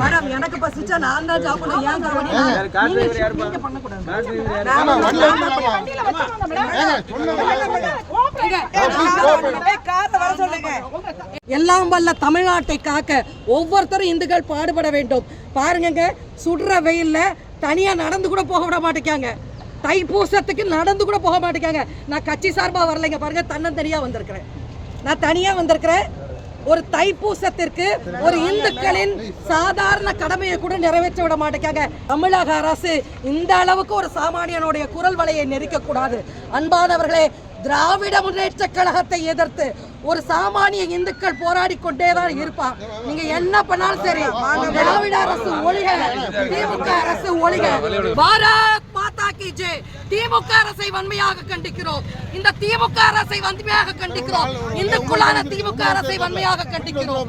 Madam எனக்கு பசிச்சா நான் தான் சாப்பிடணும். ஏன் எல்லாம் வல்ல தமிழ்நாட்டை காக்க ஒவ்வொருத்தரும் இந்துக்கள் பாடுபட வேண்டும். பாருங்க, சுடுற வெயில்ல தனியா நடந்து கூட போக விட மாட்டேங்காங்க. தைப்பூசத்துக்கு நடந்து கூட போக மாட்டேங்காங்க. நான் கட்சி சார்பா வரலைங்க, பாருங்க தன்னந்தனியா வந்திருக்கிறேன். நான் தனியா வந்திருக்கிறேன். ஒரு தைப்பூசத்திற்கு ஒரு இந்துக்களின் சாதாரண கடமையை கூட நிறைவேற்ற விட மாட்டேங்காங்க. தமிழக அரசு இந்த அளவுக்கு ஒரு சாமானியனுடைய குரல் வலையை நெரிக்க கூடாது. அன்பானவர்களே, திராவிட முன்னேற்ற கழகத்தை எதிர்த்து ஒரு சாமானிய இந்துக்கள் போராடி கொண்டேதான் இருப்பான். நீங்க என்ன பண்ணாலும் சரி, திராவிட அரசு ஒழிக, திமுக அரசு ஒழிக. பாரத் மாதா கி ஜெய். திமுக அரசை வன்மையாக கண்டிக்கிறோம். இந்த திமுக அரசை வன்மையாக கண்டிக்கிறோம். இந்துக்குள்ளான திமுக அரசை வன்மையாக கண்டிக்கிறோம்.